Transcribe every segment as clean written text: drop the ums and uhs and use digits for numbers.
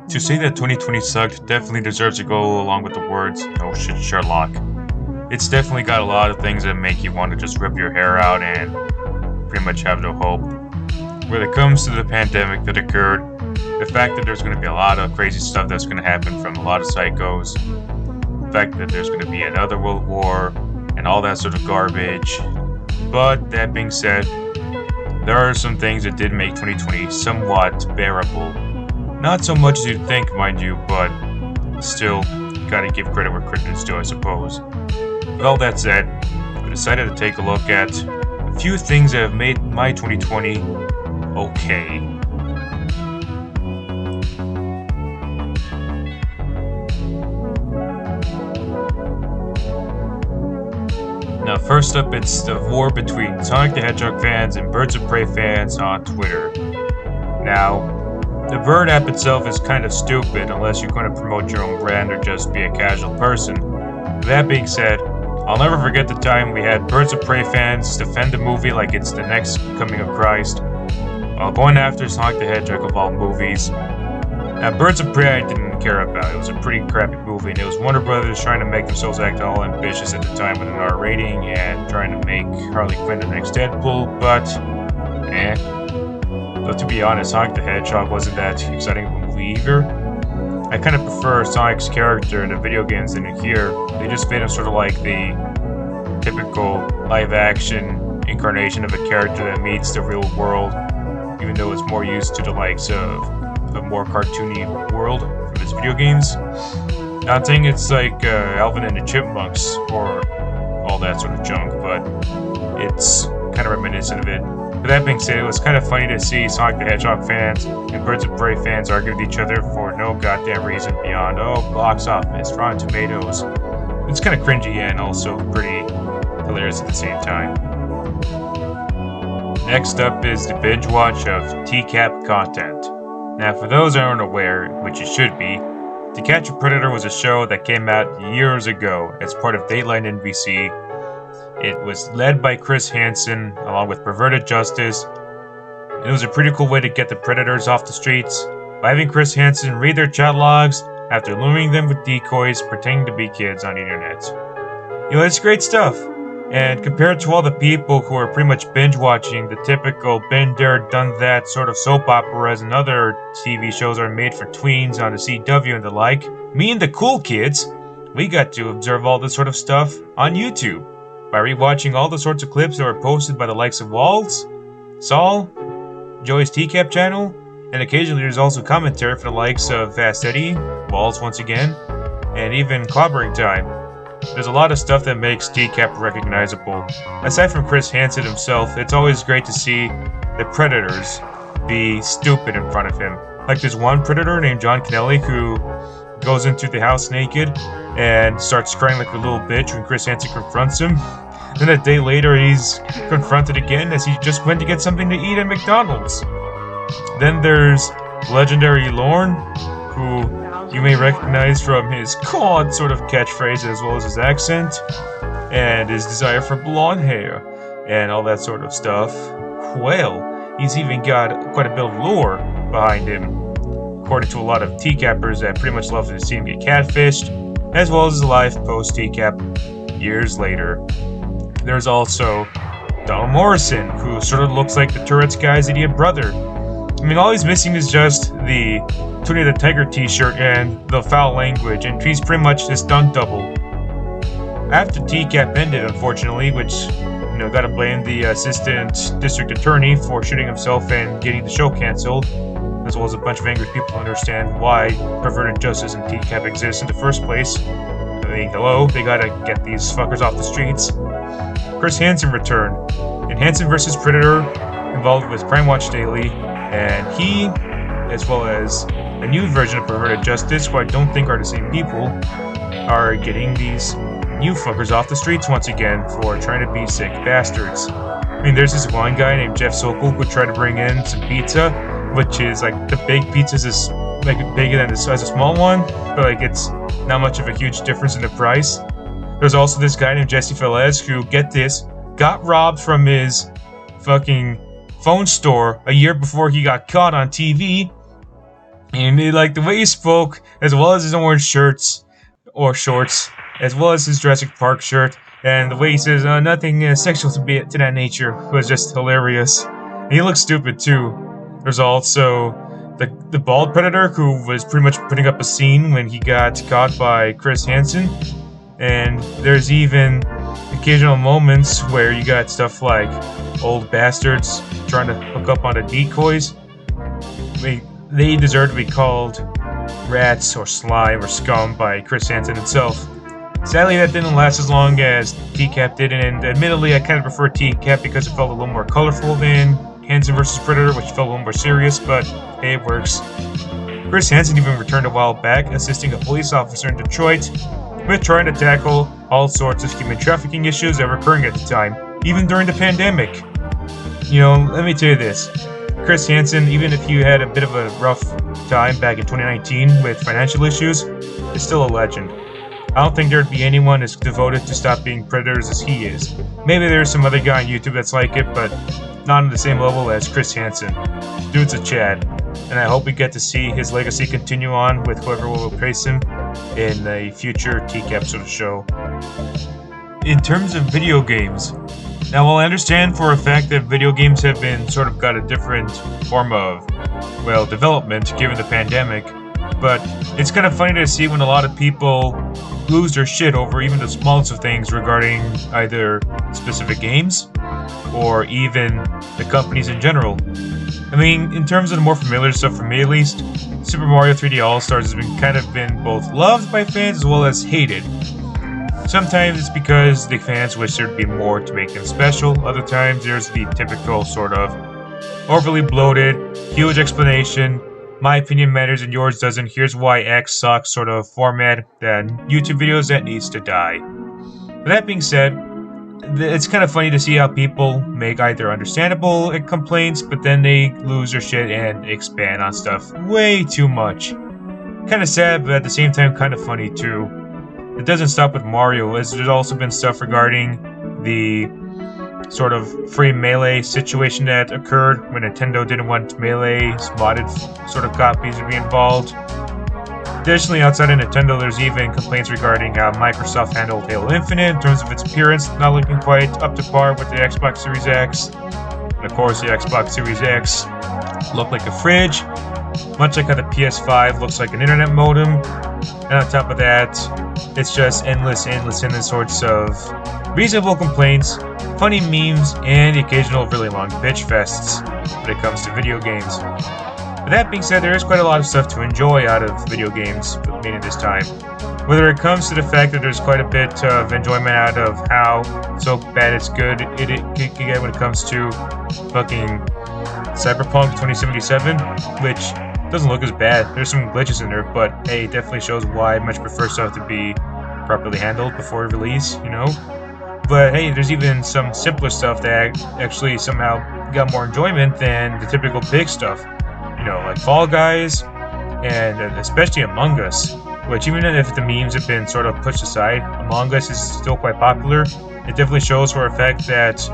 To say that 2020 sucked definitely deserves to go along with the words, "Oh shit, Sherlock." It's definitely got a lot of things that make you want to just rip your hair out and pretty much have no hope. When it comes to the pandemic that occurred, the fact that there's going to be a lot of crazy stuff that's going to happen from a lot of psychos, the fact that there's going to be another world war, and all that sort of garbage. But that being said, there are some things that did make 2020 somewhat bearable. Not so much as you'd think, mind you, but still, gotta give credit where credit is due, I suppose. With all that said, I decided to take a look at a few things that have made my 2020 okay. Now, first up, it's the war between Sonic the Hedgehog fans and Birds of Prey fans on Twitter. Now, the Bird app itself is kind of stupid unless you're going to promote your own brand or just be a casual person. With that being said, I'll never forget the time we had Birds of Prey fans defend the movie like it's the next coming of Christ, while going after Sonic the Hedgehog of all movies. Now, Birds of Prey I didn't care about. It was a pretty crappy movie, and it was Warner Brothers trying to make themselves act all ambitious at the time with an R rating and trying to make Harley Quinn the next Deadpool, but Though to be honest, Sonic the Hedgehog wasn't that exciting of a movie either. I kind of prefer Sonic's character in the video games than here. They just made him sort of like the typical live-action incarnation of a character that meets the real world, even though it's more used to the likes of a more cartoony world from his video games. Not saying it's like Alvin and the Chipmunks or all that sort of junk, but it's kind of reminiscent of it. With that being said, it was kind of funny to see Sonic the Hedgehog fans and Birds of Prey fans argue with each other for no goddamn reason beyond, box office, Rotten Tomatoes. It's kind of cringy and also pretty hilarious at the same time. Next up is the binge watch of TCAP content. Now, for those who aren't aware, which you should be, To Catch a Predator was a show that came out years ago as part of Dateline NBC. It was led by Chris Hansen, along with Perverted Justice. It was a pretty cool way to get the predators off the streets by having Chris Hansen read their chat logs after luring them with decoys pretending to be kids on the internet. It's great stuff. And compared to all the people who are pretty much binge-watching the typical been there, done that sort of soap operas and other TV shows are made for tweens on the CW and the like, me and the cool kids, we got to observe all this sort of stuff on YouTube by rewatching all the sorts of clips that were posted by the likes of Walls, Saul, Joey's TCAP channel, and occasionally there's also commentary for the likes of Fast Eddie, Walls once again, and even Clobbering Time. There's a lot of stuff that makes TCAP recognizable. Aside from Chris Hansen himself, it's always great to see the predators be stupid in front of him. Like there's one predator named John Kennelly who goes into the house naked and starts crying like a little bitch when Chris Hansen confronts him. Then a day later, he's confronted again as he just went to get something to eat at McDonald's. Then there's legendary Lorne, who you may recognize from his COD sort of catchphrase as well as his accent, and his desire for blonde hair, and all that sort of stuff. Well, he's even got quite a bit of lore behind him, according to a lot of TCAPers that pretty much love to see him get catfished, as well as his life post-TCAP years later. There's also Donald Morrison, who sort of looks like the Tourette's guy's idiot brother. All he's missing is just the Tony the Tiger t-shirt and the foul language, and he's pretty much this stunt double. After TCAP ended, unfortunately, which, gotta blame the assistant district attorney for shooting himself and getting the show cancelled, as well as a bunch of angry people who understand why Perverted Justice and TCAP exists in the first place. Hello, they gotta get these fuckers off the streets. Chris Hansen returned, in Hansen vs. Predator, involved with Crime Watch Daily, and he, as well as a new version of Perverted Justice, who I don't think are the same people, are getting these new fuckers off the streets once again for trying to be sick bastards. There's this one guy named Jeff Sokol who tried to bring in some pizza, which is like the big pizza is like bigger than the size of a small one, but it's not much of a huge difference in the price. There's also this guy named Jesse Velez who, get this, got robbed from his fucking phone store a year before he got caught on TV, And like the way he spoke, as well as his orange shirts or shorts, as well as his Jurassic Park shirt, and the way he says nothing sexual to that nature was just hilarious. And he looks stupid too. There's also the bald predator who was pretty much putting up a scene when he got caught by Chris Hansen. And there's even occasional moments where you got stuff like old bastards trying to hook up onto decoys. They deserve to be called rats or slime or scum by Chris Hansen himself. Sadly, that didn't last as long as TCAP did, and admittedly, I kind of prefer TCAP because it felt a little more colorful than Hansen vs. Predator, which felt a little more serious, but hey, it works. Chris Hansen even returned a while back, assisting a police officer in Detroit with trying to tackle all sorts of human trafficking issues that were occurring at the time, even during the pandemic. You know, let me tell you this. Chris Hansen, even if you had a bit of a rough time back in 2019 with financial issues, is still a legend. I don't think there'd be anyone as devoted to stop being predators as he is. Maybe there's some other guy on YouTube that's like it, but not on the same level as Chris Hansen. Dude's a Chad, and I hope we get to see his legacy continue on with whoever will replace him in a future TCAP sort of show. In terms of video games, now while I understand for a fact that video games have been sort of got a different form of, well, development given the pandemic, but it's kind of funny to see when a lot of people lose their shit over even the smallest of things regarding either specific games or even the companies in general. I mean, in terms of the more familiar stuff for me at least, Super Mario 3D All-Stars has been both loved by fans as well as hated. Sometimes it's because the fans wish there'd be more to make them special, other times there's the typical sort of overly bloated, huge explanation, my opinion matters and yours doesn't, here's why X sucks sort of format that YouTube videos that needs to die. But that being said, it's kind of funny to see how people make either understandable complaints, but then they lose their shit and expand on stuff way too much. Kind of sad, but at the same time kind of funny too. It doesn't stop with Mario, as there's also been stuff regarding the sort of free Melee situation that occurred when Nintendo didn't want Melee's modded sort of copies to be involved. Additionally, outside of Nintendo, there's even complaints regarding how Microsoft handled Halo Infinite in terms of its appearance, not looking quite up to par with the Xbox Series X. And of course, the Xbox Series X looked like a fridge, much like how the PS5 looks like an internet modem. And on top of that, it's just endless sorts of reasonable complaints, funny memes, and the occasional really long bitch fests when it comes to video games. But that being said, there is quite a lot of stuff to enjoy out of video games, meaning this time. Whether it comes to the fact that there's quite a bit of enjoyment out of how so bad it's good it can get when it comes to fucking Cyberpunk 2077, which doesn't look as bad. There's some glitches in there, but hey, it definitely shows why I much prefer stuff to be properly handled before release, you know? But hey, there's even some simpler stuff that actually somehow got more enjoyment than the typical big stuff. You know, like Fall Guys, and especially Among Us, which even if the memes have been sort of pushed aside, Among Us is still quite popular. It definitely shows for a fact that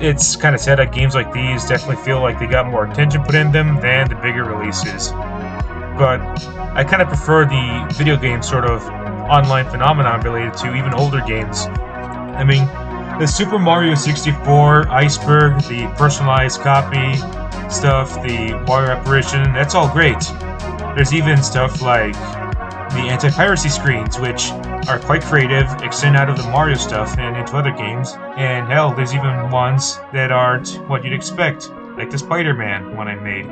it's kind of sad that games like these definitely feel like they got more attention put in them than the bigger releases. But I kind of prefer the video game sort of online phenomenon related to even older games. I mean, the Super Mario 64, Iceberg, the personalized copy stuff, the Wario apparition, that's all great. There's even stuff like the anti-piracy screens, which are quite creative, extend out of the Mario stuff and into other games, and hell, there's even ones that aren't what you'd expect, like the Spider-Man one I made.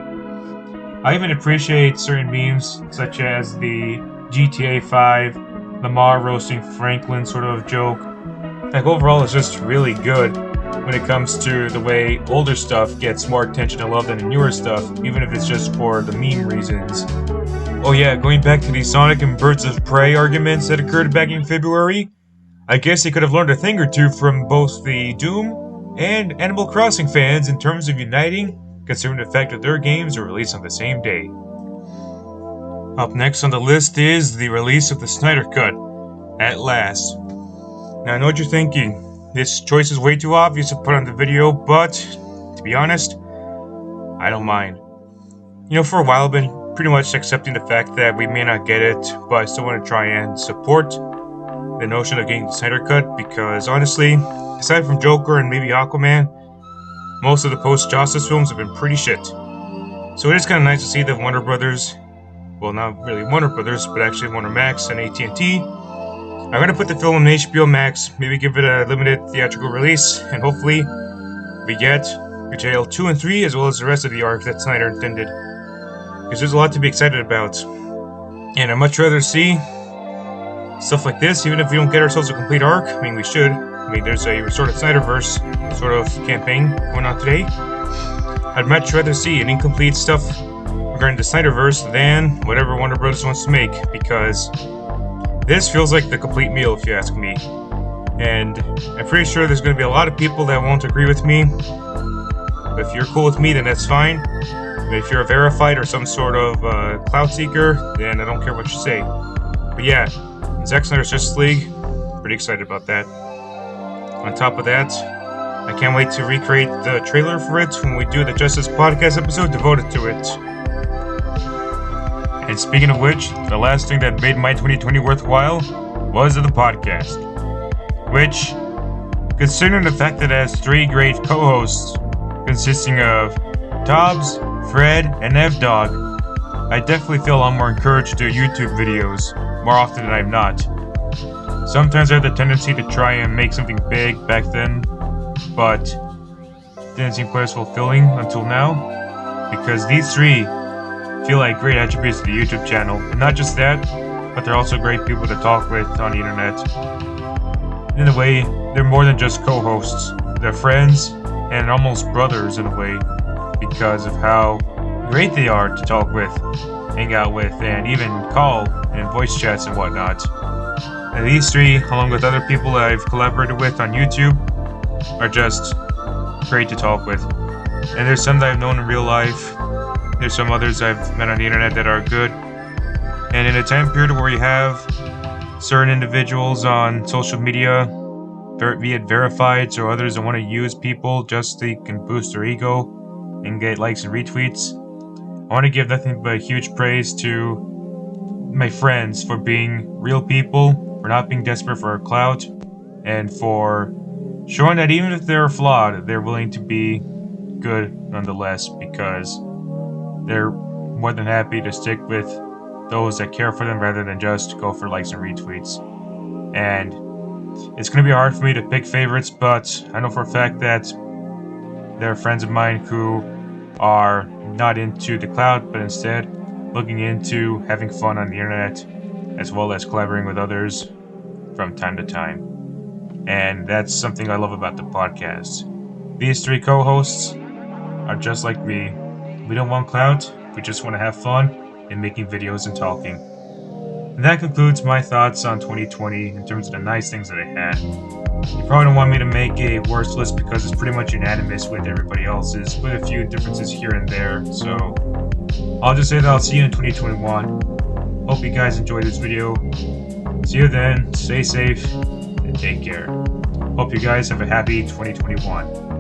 I even appreciate certain memes, such as the GTA 5, Lamar roasting Franklin sort of joke. Like overall, it's just really good when it comes to the way older stuff gets more attention and love than the newer stuff, even if it's just for the meme reasons. Oh yeah, going back to the Sonic and Birds of Prey arguments that occurred back in February, I guess they could have learned a thing or two from both the Doom and Animal Crossing fans in terms of uniting, considering the fact that their games are released on the same day. Up next on the list is the release of the Snyder Cut, at last. Now I know what you're thinking. This choice is way too obvious to put on the video, but to be honest, I don't mind. You know, for a while pretty much accepting the fact that we may not get it, but I still want to try and support the notion of getting the Snyder Cut, because honestly, aside from Joker and maybe Aquaman, most of the post-Justice films have been pretty shit. So it is kind of nice to see that Warner Brothers, well, not really Warner Brothers, but actually Warner Max and AT&T are going to put the film on HBO Max, maybe give it a limited theatrical release, and hopefully we get Jail 2 and 3 as well as the rest of the arc that Snyder intended. Because there's a lot to be excited about. And I'd much rather see stuff like this, even if we don't get ourselves a complete arc. I mean, we should. I mean, there's a sort of Snyderverse sort of campaign going on today. I'd much rather see an incomplete stuff regarding the Snyderverse than whatever Warner Bros. Wants to make, because this feels like the complete meal, if you ask me. And I'm pretty sure there's going to be a lot of people that won't agree with me. But if you're cool with me, then that's fine. But if you're a verified or some sort of clout seeker, then I don't care what you say. But yeah, Zack Snyder's Justice League, pretty excited about that. On top of that, I can't wait to recreate the trailer for it when we do the Justice Podcast episode devoted to it. And speaking of which, the last thing that made my 2020 worthwhile was the podcast. Which, considering the fact that it has 3 great co-hosts consisting of Tobbs, Fred, and F-Dog, I definitely feel a lot more encouraged to do YouTube videos more often than I'm not. Sometimes I had the tendency to try and make something big back then, but didn't seem quite as fulfilling until now, because these 3 feel like great attributes to the YouTube channel. And not just that, but they're also great people to talk with on the internet. In a way, they're more than just co-hosts. They're friends and almost brothers in a way, because of how great they are to talk with, hang out with, and even call and voice chats and whatnot. And these 3, along with other people that I've collaborated with on YouTube, are just great to talk with. And there's some that I've known in real life. There's some others I've met on the internet that are good. And in a time period where you have certain individuals on social media, be it verifieds or others that want to use people just so they can boost their ego and get likes and retweets, I want to give nothing but huge praise to my friends for being real people, for not being desperate for a clout, and for showing that even if they're flawed, they're willing to be good nonetheless, because they're more than happy to stick with those that care for them rather than just go for likes and retweets. And it's going to be hard for me to pick favorites, but I know for a fact that there are friends of mine who are not into the cloud, but instead looking into having fun on the internet, as well as collaborating with others from time to time. And that's something I love about the podcast. These 3 co-hosts are just like me. We don't want clout, we just want to have fun in making videos and talking. And that concludes my thoughts on 2020 in terms of the nice things that I had. You probably don't want me to make a worst list because it's pretty much unanimous with everybody else's, with a few differences here and there. So I'll just say that I'll see you in 2021. Hope you guys enjoyed this video. See you then, stay safe, and take care. Hope you guys have a happy 2021.